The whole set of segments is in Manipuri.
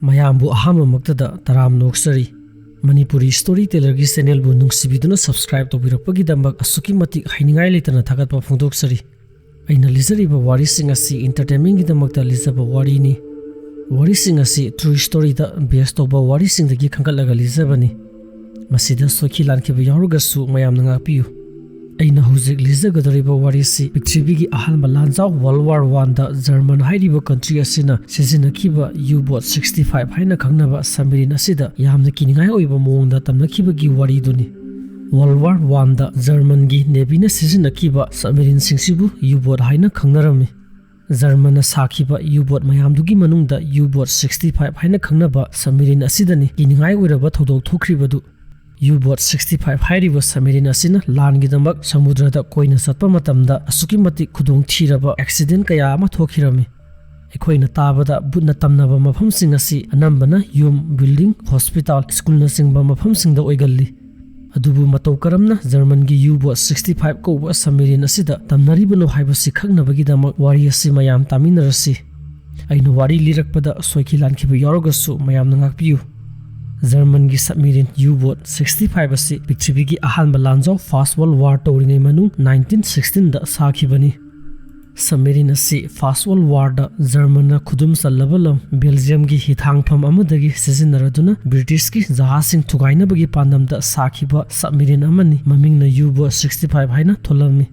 mayambu ahama maktada taram noksari Manipuri StoryTeller gi channel bu nungsibiduna subscribe to birakpagi dambak asuki mati hainingai letana thagatpa phongdoksari aina lizariba wari singa si entertainment gi damakta lizaba wari ni wari singa si true story da based toba wari singda gi khangalaga lizabani masida sokhi lanke ba yaruga su mayam nga piu aina huzik lizagadariba wari si picture gi ahalma lanjau World War I da German hairiba country asina sizina kiba UB-65 haina khangnaba Submarine asida yamna kiningai oiba mongda tamna kiba gi wari duni World War I da German gi Navy na sizina kiba Submarine singsibu U-boat haina khangnarami German sakhiba U-boat mayamdugi manungda UB-65 haina khangnaba Submarine asidani kiningai oiraba thodok thokhribadu UB-65 hairiba Submarine asina langidamak samudrada koina satpa matamda asuki mati khudong thiraba accident kaya ama thokhirami ekoina tabada Bhoot Tamnaba mafamsing asi anambana yum building hospital school na singba mafamsingda oigalli adubu matau karamna German gi UB-65 ko Submarine asida tamnaribano haiba sikhagnabagi damak wari asi mayam taminarasi aina wari lirakpada soikilan khiba yarogasu mayam ngakpiu German gi Submarine UB-65 asi picture gi ahanba lanjau First World War tawringai manu 1916 da sakhibani Submarine asi First World War da German na khudum sallabalam Belgium gi hithangpham amadagi sizinnaraduna British gi jahasing thugaina bagi pandam da sakhiba Submarine amani mamingna UB-65 haina tholami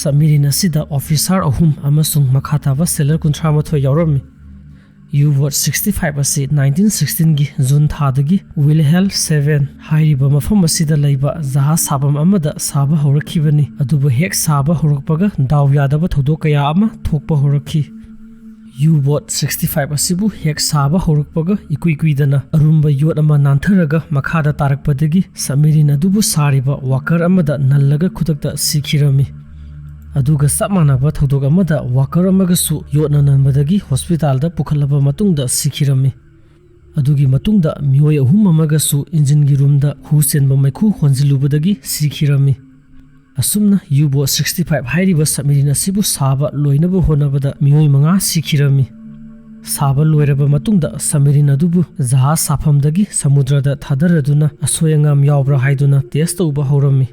Submarine asida officer ahum amasung makhataba sailor 38 yaurami UB-65 asi 1916 gi June thadagi Wilhelm 7 hairiba mafam asida leiba jaha sabam amada saba horakhibani adubu hek saba horakpaga daw yadaba thodo kaya ama thokpa horakhi UB-65 asibu hek saba horakpaga ikuidana arumba yot ama nantharaga makhada tarakpadagi Submarine adubu sariba worker amada nallaga khutakta sikhirami aduga samanaba thodok amada worker amagasu yotna nanbadagi hospital da pukhalaba matungda sikhirami adugi matungda mioi ahum amagasu engine gi room da husenba maikhu honjilubadagi sikhirami asumna UB-65 hairiba Submarine asibu saba loinaba honabada mioi manga sikhirami saba loiraba matungda Submarine adubu jaha safamdagi samudrada thadaraduna asoyangam yawbra haiduna test tauba horami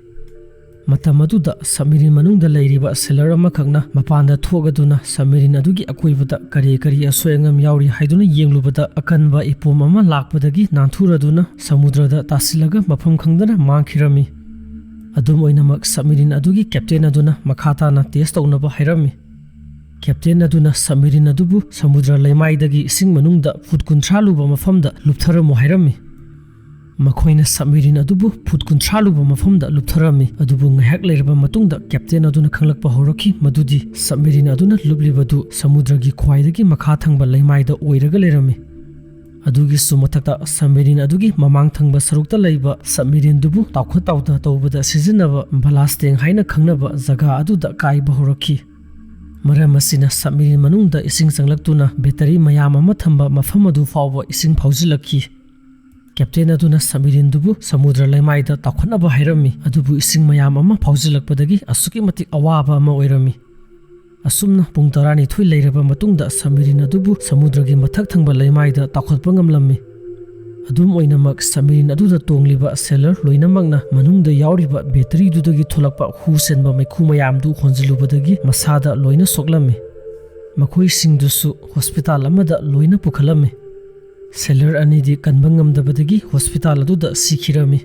Matamaduda Submarine manungda leiriba sailor amakhakna mapanda thogaduna Submarine adugi akoibada kari asoyangam yauri haiduna yenglubada akanba ipom ama lakpadagi nanthuraduna samudrada tasilaga mafam khangdana mangkhirami adum oinamak Submarine adugi captain aduna makhatana test tawnaba hairami captain aduna Submarine adubu samudra leimaidagi ising manungda foot 30 luba mafamda luptharamo hairami Makoina Submarine adubu foot 30 luba mafamda luptharami adubu ngahak leiraba matungda captain aduna khanglakpa horakhi madudi Submarine aduna lublibadu samudragi khwaidagi makha thangba leimaida oiraga lerami adugi sumathakta Submarine adugi mamang thangba sarukta leiba Submarine dubu tawkha tawda tawbada sizinaba balasteng haina khangnaba jaga aduda kaiba horakhi maram asina Submarine manungda ising changlaktuna battery mayam ama thamba mafam adu fawba ising phawjilakhi Captain aduna Submarine dubu samudra leimaida tawkhanaba hairami adubu ising mayam ama phawjilakpadagi asuki matik awaba ama oirami asumna pung 12 leiraba matungda Submarine adubu samudragi mathak thangba leimaida tawkhatpa ngamlammi adum oinamak Submarine aduda tongliba sailor loinamakna manungda yauriba battery dudagi tholakpa husenba maikhu mayamdu honjilubadagi masada loina soklammi makhoi singdusu hospital amada loina pukhalami sailor anidi kanbangamdabadagi hospital aduda sikhirami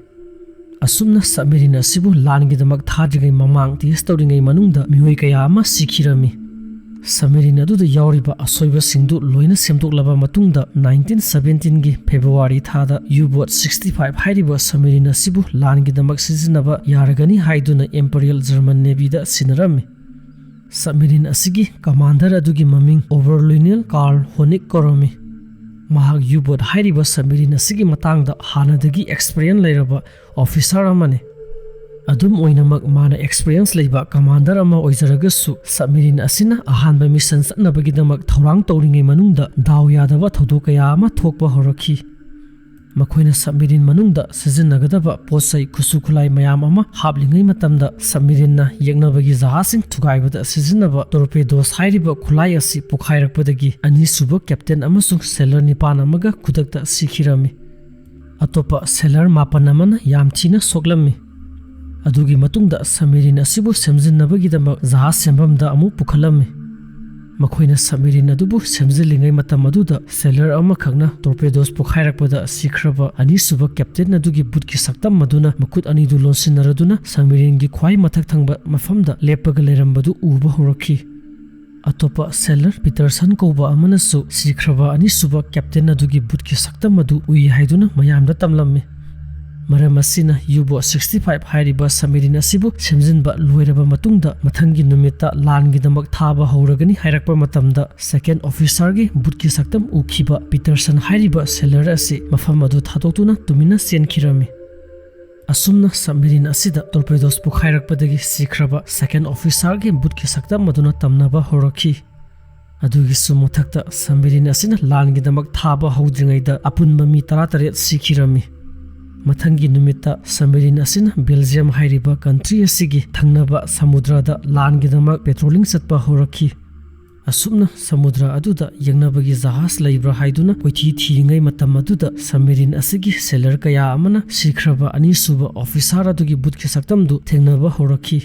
asumna Submarine asibu langidamak thadrigai mamang test tawringai manungda mioi kaya ama sikhirami Submarine aduda yauriba asoiba singdu loina semdoklaba matungda 1917 gi February thada UB-65 hairiba Submarine asibu langidamak sizinaba yaragani haiduna Imperial German Navy da sinarami Submarine asigi commander adugi maming Oberleutnant Karl Honig korami mahak U-boat hairiba Submarine asigi matangda hanadagi experience leiraba officer amane adum oinamak mana experience leiba commander ama oizaragasu Submarine asina ahanba mission satnabagidamak thorang tawringai manungda daw yadaba thodok kaya ama thokpa horakhi ꯃꯈꯣꯏꯅ ꯁꯕꯃꯦꯔꯤꯟ ꯃꯅꯨꯡꯗ ꯁꯤꯖꯤꯟꯅꯒꯗꯕ ꯄꯣꯠꯆꯩ ꯈꯨꯠꯁꯨ ꯈꯨꯠꯂꯥꯏ ꯃꯌꯥꯝ ꯑꯃ ꯍꯥꯞꯂꯤꯉꯩ ꯃꯇꯝꯗ ꯁꯕꯃꯦꯔꯤꯟꯅ ꯌꯦꯛꯅꯕꯒꯤ ꯖꯍꯥꯖꯁꯤꯡ ꯊꯨꯒꯥꯏꯕꯗ ꯁꯤꯖꯤꯟꯅꯕ ꯇꯣꯔꯄꯦꯗꯣꯁ ꯍꯥꯏꯔꯤꯕ ꯈꯨꯠꯂꯥꯏ ꯑꯁꯤ ꯄꯣꯈꯥꯏꯔꯛꯄꯗꯒꯤ ꯑꯅꯤꯁꯨꯕ ꯀꯦꯞꯇꯦꯟ ꯑꯃꯁꯨꯡ ꯁꯦꯂꯔ 9 ꯑꯃꯒ ꯈꯨꯗꯛꯇ ꯁꯤꯈꯤꯔꯝꯃꯤ꯫ ꯑꯇꯣꯞꯄ ꯁꯦꯂꯔ 9 ꯑꯃꯅ ꯌꯥꯝ ꯊꯤꯅ ꯁꯣꯛꯂꯝꯃꯤ꯫ ꯑꯗꯨꯒꯤ ꯃꯇꯨꯡꯗ ꯁꯕꯃꯦꯔꯤꯟ ꯑꯁꯤꯕꯨ ꯁꯦꯝꯖꯤꯟꯅꯕꯒꯤꯗꯃꯛ ꯖꯍꯥꯖ ꯁꯦꯝꯐꯝꯗ ꯑꯃꯨꯛ ꯄꯨꯈꯠꯂꯝꯃꯤ꯫ ꯃꯈꯣꯏꯅ ꯁꯕꯃꯦꯔꯤꯟ ꯑꯗꯨꯕꯨ ꯁꯦꯝꯖꯤꯜꯂꯤꯉꯩ ꯃꯇꯝ ꯑꯗꯨꯗ ꯁꯦꯂꯔ ꯑꯃꯈꯛꯅ ꯇꯣꯔꯄꯦꯗꯣꯁ ꯄꯣꯈꯥꯏꯔꯛꯄꯗ ꯁꯤꯈ꯭ꯔꯕ ꯑꯅꯤꯁꯨꯕ ꯀꯦꯞꯇꯦꯟ ꯑꯗꯨꯒꯤ ꯕꯨꯠꯀꯤ ꯁꯛꯇꯝ ꯑꯗꯨꯅ ꯃꯈꯨꯠ ꯑꯅꯤꯗꯨ ꯂꯣꯟꯁꯤꯟꯅꯔꯗꯨꯅ ꯁꯕꯃꯦꯔꯤꯟꯒꯤ ꯈ꯭ꯋꯥꯏ ꯃꯊꯛ ꯊꯪꯕ ꯃꯐꯝꯗ ꯂꯦꯞꯄꯒ ꯂꯩꯔꯝꯕꯗꯨ ꯎꯕ ꯍꯧꯔꯛꯈꯤ꯫ ꯑꯇꯣꯞꯄ ꯁꯦꯂꯔ ꯄꯤꯇꯔꯁꯟ ꯀꯧꯕ ꯑꯃꯅꯁꯨ ꯁꯤꯈ꯭ꯔꯕ ꯑꯅꯤꯁꯨꯕ ꯀꯦꯞꯇꯦꯟ ꯑꯗꯨꯒꯤ ꯕꯨꯠꯀꯤ ꯁꯛꯇꯝ ꯑꯗꯨ ꯎꯏ ꯍꯥꯏꯗꯨꯅ ꯃꯌꯥꯝꯗ ꯇꯝꯂꯝꯃꯤ꯫ ꯃꯔꯝ ꯑꯁꯤꯅ UB-65 ꯍꯥꯏꯔꯤꯕ ꯁꯕꯃꯦꯔꯤꯟ ꯑꯁꯤꯕꯨ ꯁꯦꯝꯖꯤꯟꯕ ꯂꯣꯏꯔꯕ ꯃꯇꯨꯡꯗ ꯃꯊꯪꯒꯤ ꯅꯨꯃꯤꯠꯇ ꯂꯥꯟꯒꯤꯗꯃꯛ ꯊꯥꯕ ꯍꯧꯔꯒꯅꯤ ꯍꯥꯏꯔꯛꯄ ꯃꯇꯝꯗ ꯁꯦꯀꯦꯟ ꯑꯣꯐꯤꯁꯥꯔꯒꯤ ꯕꯨꯠꯀꯤ ꯁꯛꯇꯝ ꯎꯈꯤꯕ ꯄꯤꯇꯔꯁꯟ ꯍꯥꯏꯔꯤꯕ ꯁꯦꯂꯔ ꯑꯁꯤ ꯃꯐꯝ ꯑꯗꯨ ꯊꯥꯗꯣꯛꯇꯨꯅ ꯇꯨꯃꯤꯟꯅ ꯆꯦꯟꯈꯤꯔꯝꯃꯤ꯫ ꯑꯁꯨꯝꯅ ꯁꯕꯃꯦꯔꯤꯟ ꯑꯁꯤꯗ ꯇꯣꯔꯄꯦꯗꯣꯁ ꯄꯣꯈꯥꯏꯔꯛꯄꯗꯒꯤ ꯁꯤꯈ꯭ꯔꯕ ꯁꯦꯀꯦꯟ ꯑꯣꯐꯤꯁꯥꯔꯒꯤ ꯕꯨꯠꯀꯤ ꯁꯛꯇꯝ ꯑꯗꯨꯅ ꯇꯝꯅꯕ ꯍꯧꯔꯛꯈꯤ꯫ ꯑꯗꯨꯒꯤꯁꯨ ꯃꯊꯛꯇ ꯁꯕꯃꯦꯔꯤꯟ ꯑꯁꯤꯅ ꯂꯥꯟꯒꯤꯗꯃꯛ ꯊꯥꯕ ꯍꯧꯗ꯭ꯔꯤꯉꯩꯗ ꯑꯄꯨꯟꯕ ꯃꯤ 18 ꯁꯤꯈꯤꯔꯝꯃꯤ꯫ ꯃꯊꯪꯒꯤ ꯅꯨꯃꯤꯠꯇ ꯁꯕꯃꯦꯔꯤꯟ ꯑꯁꯤꯅ ꯕꯦꯜꯖꯤꯌꯝ ꯍꯥꯏꯔꯤꯕ ꯀꯟꯇ꯭ꯔꯤ ꯑꯁꯤꯒꯤ ꯊꯪꯅꯕ ꯁꯃꯨꯗ꯭ꯔꯗ ꯂꯥꯟꯒꯤꯗꯃꯛ ꯄꯦꯇ꯭ꯔꯣꯂꯤꯡ ꯆꯠꯄ ꯍꯧꯔꯛꯈꯤ꯫ ꯑꯁꯨꯝꯅ ꯁꯃꯨꯗ꯭ꯔ ꯑꯗꯨꯗ ꯌꯦꯡꯅꯕꯒꯤ ꯖꯍꯥꯖ ꯂꯩꯕ꯭ꯔꯥ ꯍꯥꯏꯗꯨꯅ ꯀꯣꯏꯊꯤ ꯊꯤꯔꯤꯉꯩ ꯃꯇꯝ ꯑꯗꯨꯗ ꯁꯕꯃꯦꯔꯤꯟ ꯑꯁꯤꯒꯤ ꯁꯦꯂꯔ ꯀꯌꯥ ꯑꯃꯅ ꯁꯤꯈ꯭ꯔꯕ ꯑꯅꯤꯁꯨꯕ ꯑꯣꯐꯤꯁꯥꯔ ꯑꯗꯨꯒꯤ ꯕꯨꯠꯀꯤ ꯁꯛꯇꯝꯗꯨ ꯊꯦꯡꯅꯕ ꯍꯧꯔꯛꯈꯤ꯫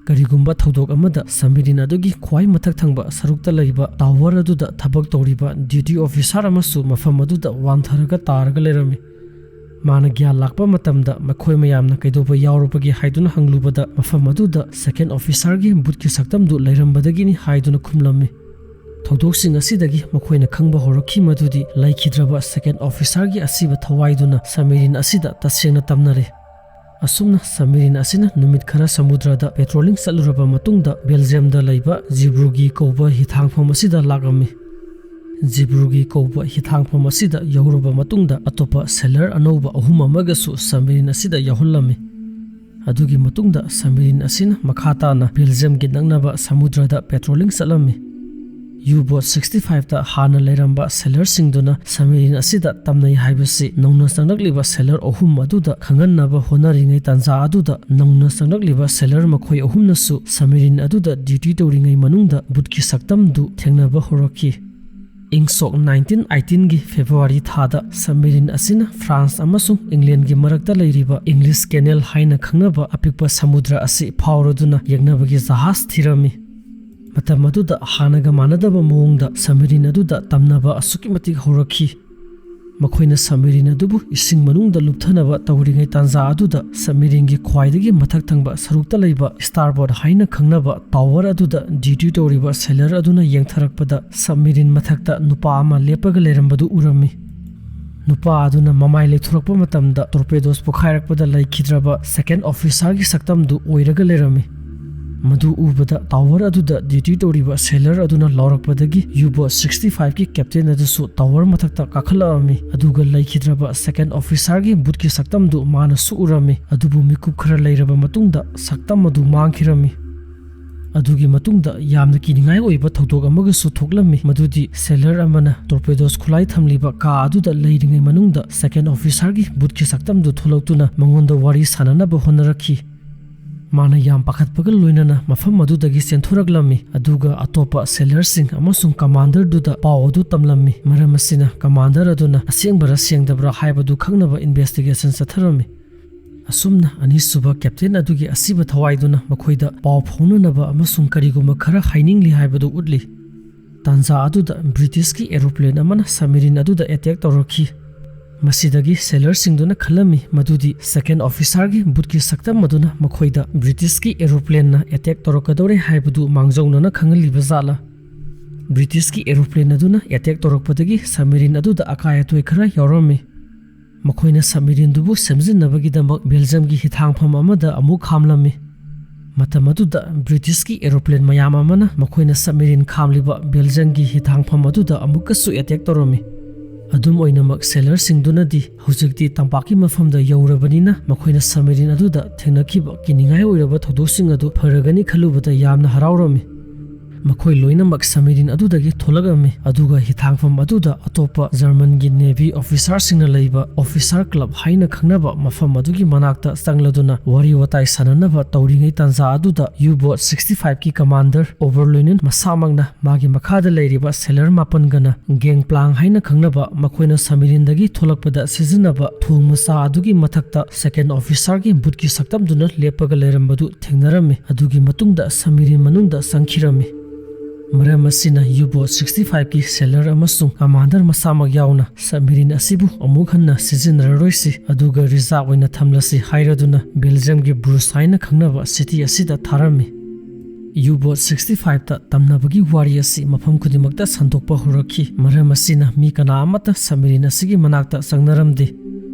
ꯀꯔꯤꯒꯨꯝꯕ ꯊꯧꯗꯣꯛ ꯑꯃꯗ ꯁꯕꯃꯦꯔꯤꯟ ꯑꯗꯨꯒꯤ ꯈ꯭ꯋꯥꯏ ꯃꯊꯛ ꯊꯪꯕ ꯁꯔꯨꯛꯇ ꯂꯩꯕ ꯇꯥꯋꯔ ꯑꯗꯨꯗ ꯊꯕꯛ ꯇꯧꯔꯤꯕ ꯗ꯭ꯌꯨꯇꯤ ꯑꯣꯐꯤꯁꯥꯔ ꯑꯃꯁꯨ ꯃꯐꯝ ꯑꯗꯨꯗ ꯋꯥꯟꯊꯔꯒ ꯇꯥꯔꯒ ꯂꯩꯔꯝꯃꯤ꯫ ꯃꯥꯅ ꯒ꯭ꯌꯥꯟ ꯂꯥꯛꯄ ꯃꯇꯝꯗ ꯃꯈꯣꯏ ꯃꯌꯥꯝꯅ ꯀꯩꯗꯧꯕ ꯌꯥꯎꯔꯕꯒꯦ ꯍꯥꯏꯗꯨꯅ ꯍꯪꯂꯨꯕꯗ ꯃꯐꯝ ꯑꯗꯨꯗ ꯁꯦꯀꯦꯟ ꯑꯣꯐꯤꯁꯥꯔꯒꯤ ꯕꯨꯠꯀꯤ ꯁꯛꯇꯝꯗꯨ ꯂꯩꯔꯝꯕꯗꯒꯤꯅꯤ ꯍꯥꯏꯗꯨꯅ ꯈꯨꯝꯂꯝꯃꯤ꯫ ꯊꯧꯗꯣꯛꯁꯤꯡ ꯑꯁꯤꯗꯒꯤ ꯃꯈꯣꯏꯅ ꯈꯪꯕ ꯍꯧꯔꯛꯈꯤ ꯃꯗꯨꯗꯤ ꯂꯩꯈꯤꯗ꯭ꯔꯕ ꯁꯦꯀꯦꯟ ꯑꯣꯐꯤꯁꯥꯔꯒꯤ ꯑꯁꯤꯕ ꯊꯋꯥꯏꯗꯨꯅ ꯁꯕꯃꯦꯔꯤꯟ ꯑꯁꯤꯗ ꯇꯁꯦꯡꯅ ꯇꯝꯅꯔꯦ꯫ ꯑꯁꯨꯝꯅ ꯁꯕꯃꯦꯔꯤꯟ ꯑꯁꯤꯅ ꯅꯨꯃꯤꯠ ꯈꯔ ꯁꯃꯨꯗ꯭ꯔꯗ ꯄꯦꯇ꯭ꯔꯣꯂꯤꯡ ꯆꯠꯂꯨꯔꯕ ꯃꯇꯨꯡꯗ ꯕꯦꯜꯖꯤꯌꯝꯗ ꯂꯩꯕ ꯖꯤꯕ꯭ꯔꯨꯒꯤ ꯀꯧꯕ ꯍꯤꯊꯥꯡꯐꯝ ꯑꯁꯤꯗ ꯂꯥꯛꯂꯝꯃꯤ꯫ ꯖꯤꯕ꯭ꯔꯨꯒꯤ ꯀꯧꯕ ꯍꯤꯊꯥꯡꯐꯝ ꯑꯁꯤꯗ ꯌꯧꯔꯕ ꯃꯇꯨꯡꯗ ꯑꯇꯣꯞꯄ ꯁꯦꯂꯔ ꯑꯅꯧꯕ 3 ꯑꯃꯒꯁꯨ ꯁꯕꯃꯦꯔꯤꯟ ꯑꯁꯤꯗ ꯌꯥꯎꯍꯜꯂꯝꯃꯤ꯫ ꯑꯗꯨꯒꯤ ꯃꯇꯨꯡꯗ ꯁꯕꯃꯦꯔꯤꯟ ꯑꯁꯤꯅ ꯃꯈꯥ ꯇꯥꯅ ꯕꯦꯜꯖꯤꯌꯝꯒꯤ ꯅꯛꯅꯕ ꯁꯃꯨꯗ꯭ꯔꯗ ꯄꯦꯇ꯭ꯔꯣꯂꯤꯡ ꯆꯠꯂꯝꯃꯤ꯫ UB-65ꯇ ꯍꯥꯟꯅ ꯂꯩꯔꯝꯕ ꯁꯦꯂꯔꯁꯤꯡꯗꯨꯅ ꯁꯕꯃꯦꯔꯤꯟ ꯑꯁꯤꯗ ꯇꯝꯅꯩ ꯍꯥꯏꯕꯁꯤ ꯅꯧꯅ ꯆꯪꯂꯛꯂꯤꯕ ꯁꯦꯂꯔ 3 ꯑꯗꯨꯗ ꯈꯪꯍꯟꯅꯕ ꯍꯣꯠꯅꯔꯤꯉꯩ ꯇꯥꯟꯖꯥ ꯑꯗꯨꯗ ꯅꯧꯅ ꯆꯪꯂꯛꯂꯤꯕ ꯁꯦꯂꯔ ꯃꯈꯣꯏ 3ꯅꯁꯨ ꯁꯕꯃꯦꯔꯤꯟ ꯑꯗꯨꯗ ꯗ꯭ꯌꯨꯇꯤ ꯇꯧꯔꯤꯉꯩ ꯃꯅꯨꯡꯗ ꯕꯨꯠꯀꯤ ꯁꯛꯇꯝꯗꯨ ꯊꯦꯡꯅꯕ ꯍꯧꯔꯛꯈꯤ꯫ ꯏꯪ ꯁꯣꯛ 1918ꯒꯤ ꯐꯦꯕ꯭ꯔꯨꯋꯥꯔꯤ ꯊꯥꯗ ꯁꯕꯃꯦꯔꯤꯟ ꯑꯁꯤꯅ ꯐ꯭ꯔꯥꯟꯁ ꯑꯃꯁꯨꯡ ꯏꯪꯂꯦꯟꯒꯤ ꯃꯔꯛꯇ ꯂꯩꯔꯤꯕ ꯏꯪꯂꯤꯁ ꯀꯦꯅꯦꯜ ꯍꯥꯏꯅ ꯈꯪꯅꯕ ꯑꯄꯤꯛꯄ ꯁꯃꯨꯗ꯭ꯔ ꯑꯁꯤ ꯐꯥꯎꯔꯗꯨꯅ ꯌꯦꯡꯅꯕꯒꯤ ꯖꯍꯥꯖ ꯊꯤꯔꯝꯃꯤ꯫ ꯃꯇꯝ ꯑꯗꯨꯗ ꯍꯥꯟꯅꯒ ꯃꯥꯟꯅꯗꯕ ꯃꯑꯣꯡꯗ ꯁꯕꯃꯦꯔꯤꯟ ꯑꯗꯨꯗ ꯇꯝꯅꯕ ꯑꯁꯨꯛꯀꯤ ꯃꯇꯤꯛ ꯍꯧꯔꯛꯈꯤ꯫ ꯃꯈꯣꯏꯅ ꯁꯕꯃꯦꯔꯤꯟ ꯑꯗꯨꯕꯨ ꯏꯁꯤꯡ ꯃꯅꯨꯡꯗ ꯂꯨꯞꯊꯅꯕ ꯇꯧꯔꯤꯉꯩ ꯇꯥꯟꯖꯥ ꯑꯗꯨꯗ ꯁꯕꯃꯦꯔꯤꯟꯒꯤ ꯈ꯭ꯋꯥꯏꯗꯒꯤ ꯃꯊꯛ ꯊꯪꯕ ꯁꯔꯨꯛꯇ ꯂꯩꯕ ꯁ꯭ꯇꯥꯔꯕꯣꯔꯗ ꯍꯥꯏꯅ ꯈꯪꯅꯕ ꯇꯥꯋꯔ ꯑꯗꯨꯗ ꯗ꯭ꯌꯨꯇꯤ ꯇꯧꯔꯤꯕ ꯁꯦꯂꯔ ꯑꯗꯨꯅ ꯌꯦꯡꯊꯔꯛꯄꯗ ꯁꯕꯃꯦꯔꯤꯟ ꯃꯊꯛꯇ ꯅꯨꯄꯥ ꯑꯃ ꯂꯦꯞꯄꯒ ꯂꯩꯔꯝꯕꯗꯨ ꯎꯔꯝꯃꯤ꯫ ꯅꯨꯄꯥ ꯑꯗꯨꯅ ꯃꯃꯥꯏ ꯂꯩꯊꯣꯔꯛꯄ ꯃꯇꯝꯗ ꯇꯣꯔꯄꯦꯗꯣꯁ ꯄꯣꯈꯥꯏꯔꯛꯄꯗ ꯂꯩꯈꯤꯗ꯭ꯔꯕ ꯁꯦꯀꯦꯟ ꯑꯣꯐꯤꯁꯥꯔꯒꯤ ꯁꯛꯇꯝꯗꯨ ꯑꯣꯏꯔꯒ ꯂꯩꯔꯝꯃꯤ꯫ ꯃꯗꯨ ꯎꯕꯗ ꯇꯥꯋꯔ ꯑꯗꯨꯗ ꯗ꯭ꯌꯨꯇꯤ ꯇꯧꯔꯤꯕ ꯁꯦꯂꯔ ꯑꯗꯨꯅ ꯂꯥꯎꯔꯛꯄꯗꯒꯤ UB-65ꯒꯤ ꯀꯦꯞꯇꯦꯟ ꯑꯗꯨꯁꯨ ꯇꯥꯋꯔ ꯃꯊꯛꯇ ꯀꯥꯈꯠꯂꯛꯑꯝꯃꯤ꯫ ꯑꯗꯨꯒ ꯂꯩꯈꯤꯗ꯭ꯔꯕ ꯁꯦꯀꯦꯟ ꯑꯣꯐꯤꯁꯥꯔꯒꯤ ꯕꯨꯠꯀꯤ ꯁꯛꯇꯝꯗꯨ ꯃꯥꯅꯁꯨ ꯎꯔꯝꯃꯤ꯫ ꯑꯗꯨꯕꯨ ꯃꯤꯀꯨꯞ ꯈꯔ ꯂꯩꯔꯕ ꯃꯇꯨꯡꯗ ꯁꯛꯇꯝ ꯑꯗꯨ ꯃꯥꯡꯈꯤꯔꯝꯃꯤ꯫ ꯑꯗꯨꯒꯤ ꯃꯇꯨꯡꯗ ꯌꯥꯝꯅ ꯀꯤꯅꯤꯡꯉꯥꯏ ꯑꯣꯏꯕ ꯊꯧꯗꯣꯛ ꯑꯃꯒꯁꯨ ꯊꯣꯛꯂꯝꯃꯤ ꯃꯗꯨꯗꯤ ꯁꯦꯂꯔ ꯑꯃꯅ ꯇꯣꯔꯄꯦꯗꯣꯁ ꯈꯨꯠꯂꯥꯏ ꯊꯝꯂꯤꯕ ꯀꯥ ꯑꯗꯨꯗ ꯂꯩꯔꯤꯉꯩ ꯃꯅꯨꯡꯗ ꯁꯦꯀꯦꯟ ꯑꯣꯐꯤꯁꯥꯔꯒꯤ ꯕꯨꯠꯀꯤ ꯁꯛꯇꯝꯗꯨ ꯊꯣꯛꯂꯛꯇꯨꯅ ꯃꯉꯣꯟꯗ ꯋꯥꯔꯤ ꯁꯥꯅꯅꯕ ꯍꯣꯠꯅꯔꯛꯈꯤ꯫ ꯃꯥꯅ ꯌꯥꯝ ꯄꯥꯈꯠꯄꯒ ꯂꯣꯏꯅꯅ ꯃꯐꯝ ꯑꯗꯨꯗꯒꯤ ꯆꯦꯟꯊꯣꯔꯛꯂꯝꯃꯤ ꯑꯗꯨꯒ ꯑꯇꯣꯞꯄ ꯁꯦꯂꯔꯁꯤꯡ ꯑꯃꯁꯨꯡ ꯀꯃꯥꯟꯗꯔꯗꯨꯗ ꯄꯥꯎ ꯑꯗꯨ ꯇꯝꯂꯝꯃꯤ꯫ ꯃꯔꯝ ꯑꯁꯤꯅ ꯀꯃꯥꯟꯗꯔ ꯑꯗꯨꯅ ꯑꯁꯦꯡꯕꯔ ꯁꯦꯡꯗꯕ꯭ꯔꯥ ꯍꯥꯏꯕꯗꯨ ꯈꯪꯅꯕ ꯏꯟꯚꯦꯁꯇꯤꯒꯦꯁꯟ ꯆꯠꯊꯔꯝꯃꯤ꯫ ꯑꯁꯨꯝꯅ ꯑꯅꯤꯁꯨꯕ ꯀꯦꯞꯇꯦꯟ ꯑꯗꯨꯒꯤ ꯑꯁꯤꯕ ꯊꯋꯥꯏꯗꯨꯅ ꯃꯈꯣꯏꯗ ꯄꯥꯎ ꯐꯥꯎꯅꯅꯕ ꯑꯃꯁꯨꯡ ꯀꯔꯤꯒꯨꯝꯕ ꯈꯔ ꯍꯥꯏꯅꯤꯡꯂꯤ ꯍꯥꯏꯕꯗꯨ ꯎꯠꯂꯤ꯫ ꯇꯥꯟꯖꯥ ꯑꯗꯨꯗ ꯕ꯭ꯔꯤꯇꯤꯁꯀꯤ ꯑꯦꯔꯣꯄ꯭ꯂꯦꯟ ꯑꯃꯅ ꯁꯕꯃꯦꯔꯤꯟ ꯑꯗꯨꯗ ꯑꯦꯇꯦꯛ ꯇꯧꯔꯛꯈꯤ꯫ ꯃꯁꯤꯗꯒꯤ ꯁꯦꯂꯔꯁꯤꯡꯗꯨꯅ ꯈꯜꯂꯝꯃꯤ ꯃꯗꯨꯗꯤ ꯁꯦꯀꯦꯟ ꯑꯣꯐꯤꯁꯥꯔꯒꯤ ꯕꯨꯠꯀꯤ ꯁꯛꯇꯝ ꯑꯗꯨꯅ ꯃꯈꯣꯏꯗ ꯕ꯭ꯔꯤꯇꯤꯁꯀꯤ ꯑꯦꯔꯣꯄ꯭ꯂꯦꯟꯅ ꯑꯦꯇꯦꯛ ꯇꯧꯔꯛꯀꯗꯧꯔꯦ ꯍꯥꯏꯕꯗꯨ ꯃꯥꯡꯖꯧꯅꯅ ꯈꯪꯍꯜꯂꯤꯕ ꯖꯥꯠꯂꯥ꯫ ꯕ꯭ꯔꯤꯇꯤꯁꯀꯤ ꯑꯦꯔꯣꯄ꯭ꯂꯦꯟ ꯑꯗꯨꯅ ꯑꯦꯇꯦꯛ ꯇꯧꯔꯛꯄꯗꯒꯤ ꯁꯕꯃꯦꯔꯤꯟ ꯑꯗꯨꯗ ꯑꯀꯥꯏ ꯑꯇꯣꯏ ꯈꯔ ꯌꯥꯎꯔꯝꯃꯤ꯫ ꯃꯈꯣꯏꯅ ꯁꯕꯃꯦꯔꯤꯟꯗꯨꯕꯨ ꯁꯦꯝꯖꯤꯟꯅꯕꯒꯤꯗꯃꯛ ꯕꯦꯜꯖꯤꯌꯝꯒꯤ ꯍꯤꯊꯥꯡꯐꯝ ꯑꯃꯗ ꯑꯃꯨꯛ ꯈꯥꯝꯂꯝꯃꯤ꯫ ꯃꯇꯝ ꯑꯗꯨꯗ ꯕ꯭ꯔꯤꯇꯤꯁꯀꯤ ꯑꯦꯔꯣꯄ꯭ꯂꯦꯟ ꯃꯌꯥꯝ ꯑꯃꯅ ꯃꯈꯣꯏꯅ ꯁꯕꯃꯦꯔꯤꯟ ꯈꯥꯝꯂꯤꯕ ꯕꯦꯜꯖꯤꯌꯝꯒꯤ ꯍꯤꯊꯥꯡꯐꯝ ꯑꯗꯨꯗ ꯑꯃꯨꯛꯀꯁꯨ ꯑꯦꯇꯦꯛ ꯇꯧꯔꯝꯃꯤ꯫ ꯑꯗꯨꯝ ꯑꯣꯏꯅꯃꯛ ꯁꯦꯂꯔꯁꯤꯡꯗꯨꯅꯗꯤ ꯍꯧꯖꯤꯛꯇꯤ ꯇꯝꯄꯥꯛꯀꯤ ꯃꯐꯝꯗ ꯌꯧꯔꯕꯅꯤꯅ ꯃꯈꯣꯏꯅ ꯁꯕꯃꯦꯔꯤꯟ ꯑꯗꯨꯗ ꯊꯦꯡꯅꯈꯤꯕ ꯀꯤꯅꯤꯡꯉꯥꯏ ꯑꯣꯏꯔꯕ ꯊꯧꯗꯣꯛꯁꯤꯡ ꯑꯗꯨ ꯐꯔꯒꯅꯤ ꯈꯜꯂꯨꯕꯗ ꯌꯥꯝꯅ ꯍꯔꯥꯎꯔꯝꯃꯤ꯫ मखोई लोइनमक सबमरीन अदुदगी थोलगमी अदुगा हिथांगफम अदुदा अतोपा जर्मन गी नेवी ऑफिसर सिंगना लैबा ऑफिसर क्लब हाइना खंगनबा मफम अदुगी मनाक्ता संगलदुना वरी वताई सननबा तौरिंगै तंजा अदुदा U-boat 65 की कमांडर ओवरलोइनन मसामंगना मागी मखादा लैरिबा सेलर मापनगना गेंग प्लांग हाइना खंगनबा मखोइना सबमरीनदगी थोलकपदा सिजनबा थोंग मसा अदुगी मथक्ता सेकेंड ऑफिसर की बुट की सक्तमदुना लेपगा लेरमबदु थेंगनरमी अदुगी मतुंगदा सबमरीन मनुंगदा संखिरमी मरम असिना U-boat 65 की सेलर अमसुंग कमांडर मसामक याउना सबमरीन असिबु अमुक हन्ना सिजिनररोइसि अदुगा रिजर्व ओइना थमलसि हाइरदुना बेल्जियम की ब्रूस हाइना खंगनबा सिटी असिदा थारमी U-boat 65 ता तमनबगी वारी असि मफम खुदिमक्ता संतोकपा हुरखि मरम असिना मी कना अमता सबमरीन असिगी मनाक्ता संगनरमदि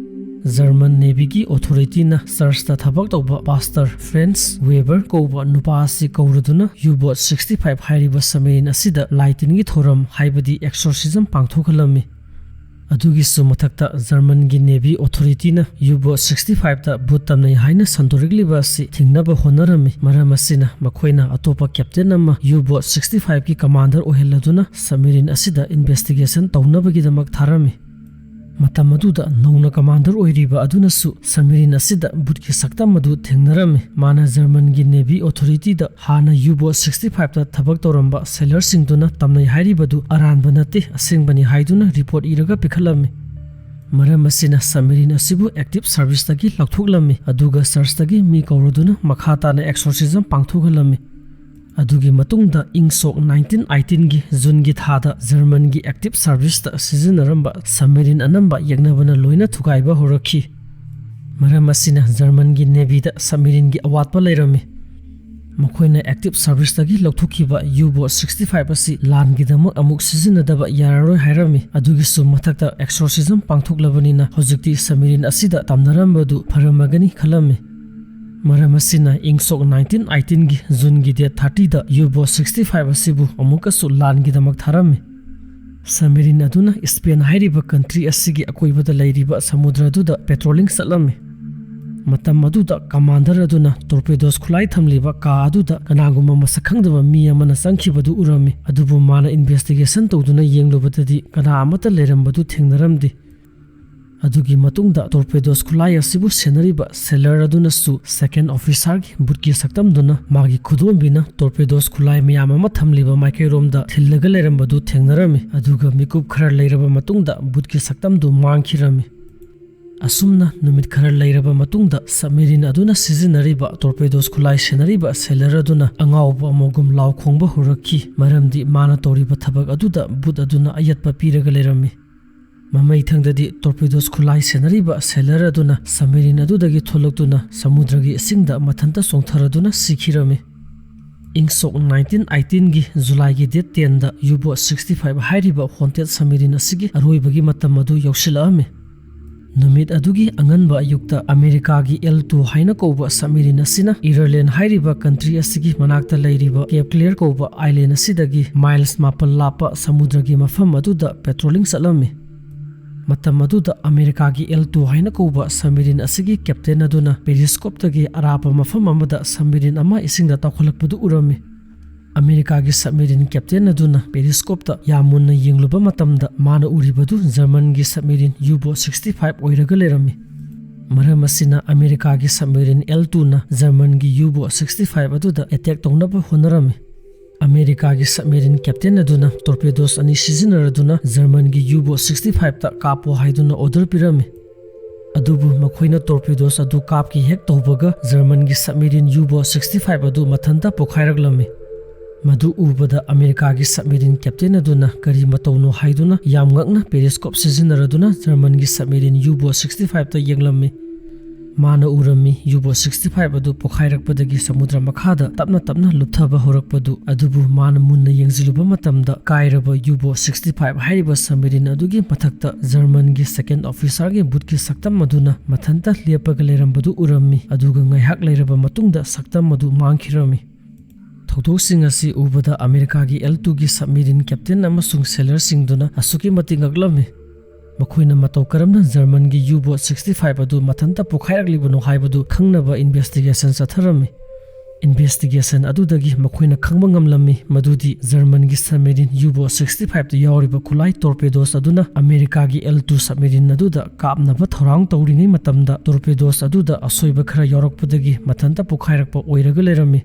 जर्मन नेवी की ऑथोरिटी ना सर्च ता थबक तौबा पास्टर फ्रेंस वेबर कौबा नुपा असि कौरदुना U-boat 65 हाइरिबा submarine असिदा लाइटिनगी theorem हाइबदी exorcism पांगथोखलमी अदुगी सुमथक्ता German की नेवी ऑथोरिटी ना U-boat 65 ता भूत तमनै हाइना संतोरिगलिबा असि थिंगनबा होनरमी मरम असिना मखोइना अतोपा कैप्टन अमा U-boat 65 की कमांडर ओहेलदुना सबमरीन असिदा इन्वेस्टिगेशन तौनबगीदमक थारमी मतम अदुदा नौना कमांडर ओइरिबा अदुनसु सबमरीन असिदा बुट की सक्तम अदु थेंगनरमी माना जर्मन की नेवी ऑथोरिटी दा हाना U-boat 65 ता थबक तौरंबा सेलर सिंगदुना तमनै हाइरिबदु अरानबा नते असेंगबनी हाइदुना रिपोर्ट इरगा पिखलमी मरम असिना सबमरीन असिबु एक्टिव सर्विस तगी लौथोकलमी अदुगा सर्च तगी मी कौरदुना मखाताना एक्सोर्सिज्म पांगथोखलमी अदुगी मतुंगदा इंगसोक 1918 की जून की थादा जर्मन की एक्टिव सर्विस ता सिजनरंबा सबमरीन अनंबा यगनबना लोइना थुगाइबा होरखि मरम असिना जर्मन की नेवी दा सबमरीन की अवातपा लैरमी मखोइना एक्टिव सर्विस तगी लौथोखिबा U-boat 65 असि लानगिदमक अमुक सिजनदबा याररोय हाइरमी अदुगी सु मथक्ता एक्सोर्सिज्म पांगथोकलबनिना होजिक्ति सबमरीन असिदा तमनरंबदु फरमगनी खलमी मरम असिना इंगसोक 1918 की जून की डेट 30 दा U-boat 65 असिबु अमुकसु लानगिदमक थारमी सबमरीन अदुना स्पेन हाइरिबा कंट्री असिगी अकोइबदा लैरिबा समुद्र अदुदा पेट्रोलिंग चलमी मतम अदुदा कमांडर अदुना टॉर्पेडोस खुलाई थमलिबा का अदुदा कनागुमा मसक खंगदबा मी अमना संखिबदु उरमी अदुबु माना इन्वेस्टिगेशन तौदुना येंगलुबददि कना अमता लेरमबदु थेंगनरमदि अदुगी मतुंगदा टॉर्पेडोस खुलाई असिबु सेनरिबा सेलर अदुनसु सेकेंड ऑफिसर की बुट की सक्तमदुना मागी खुदोंबिना टॉर्पेडोस खुलाई मियाम अमा थमलिबा माइकेरोमदा थिल्लगा लेरमबदु थेंगनरमी अदुगा मिकुप खरर लैरबा मतुंगदा बुट की सक्तमदु मांगखिरमी असुमना नुमित खरर लैरबा मतुंगदा सबमरीन अदुना सिजनरिबा टॉर्पेडोस खुलाई सेनरिबा सेलर अदुना अंगाउबा मोगुम लाउ खोंगबा हुरखि मरमदि माना तौरिबा थबक अदुदा बुट अदुना अयतपा पीरगा लेरमी ममई थंगददि टॉर्पेडोस खुलाई सेनरिबा सेलर अदुना सबमरीन अदुदगी थोलक्तुना समुद्रगी इसिंगदा मथंता सोंथरदुना सिखिरमी इंगसोक 1918 की जुलाई की डेट 10 दा U-boat 65 हाइरिबा होंटेड सबमरीन असिगी अरोइबगी मतम अदु यौसिलामी नुमित अदुगी अंगनबा अयुक्ता अमेरिका की L2 हाइना कौबा सबमरीन असिना इरलैंड हाइरिबा कंट्री असिगी मनाक्ता लैरिबा केप क्लियर कौबा आइलैंड असिदगी माइल्स मापल लापा समुद्रगी मफम अदुदा पेट्रोलिंग चलमी मतम अदुदा अमेरिका की L2 हाइना कौबा सबमरीन असिगी कैप्टन अदुना पेरिस्कोप तगी अरापा मफम अमदा सबमरीन अमा इसिंगदा तौखलकपदु उरमी अमेरिका की सबमरीन कैप्टन अदुना पेरिस्कोप ता यामुन्ना येंगलुबा मतमदा माना उरिबदु जर्मन की सबमरीन U-boat 65 ओइरगा लेरमी मरम असिना अमेरिका की सबमरीन L2 ना जर्मन की U-boat 65 अदुदा अटैक तौनबा होनरमी अमेरिका की सबमरीन कैप्टन अदुना टॉर्पेडोस अनि सिजनरदुना जर्मन की U-boat 65 ता कापो हाइदुना ऑर्डर पिरमी अदुबु मखोइना टॉर्पेडोस अदु काप की हेक तौबगा जर्मन की सबमरीन U-boat 65 अदु मथंता पोखाइरगलमी मधु उबदा अमेरिका की सबमरीन कैप्टन अदुना करी मतौनो हाइदुना यामगकना पेरिस्कोप सिजनरदुना जर्मन की सबमरीन U-boat 65 ता येंगलमी माना उरमी U-boat 65 अदु पोखाइरकपदगी समुद्र मखादा तपना तपना लुप्थबा होरकपदु अदुबु माना मुन्ना येंजिलुबा मतमदा काइरबा U-boat 65 हाइरिबा सबमरीन अदुगी मथक्ता जर्मन की सेकेंड ऑफिसर की बुट की सक्तम अदुना मथंता लेपगा लेरमबदु उरमी अदुगा ngaiहक लेरबा मतुंगदा सक्तम अदु मांगखिरमी थौदोसिंग असि उबदा अमेरिका की L2 की सबमरीन कैप्टन अमसुंग सेलर सिंगदुना असुकी मतिंग अगलमी मखोइना मतौ करमना जर्मन की U-boat 65 अदु मथंता पोखाइरगलिबनो हाइबदु खंगनबा investigation चथरमी Investigation adudagi makhoi khangba ngamlami madudi German gi submarine UB-65 ta yawriba khulai torpedoes aduna America gi L2 submarine aduda kapnaba thorang tawringai matamda torpedoes aduda asoiba khara yawrakpadagi mathanta pukhairakpa oiraga lerami.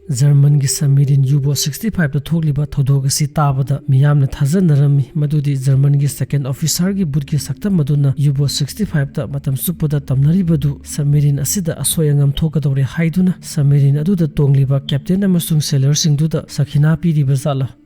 German gi submarine UB-65 ta thokliba thodog asi tabada miyamna thajanarami madudi German gi second officer gi budgi sakta maduna UB-65 ta matam supada tamnaribadu submarine asida asoyangam thokadore haiduna submarine aduda tongliba captain amasung sailor singduda sakhina piriba zala.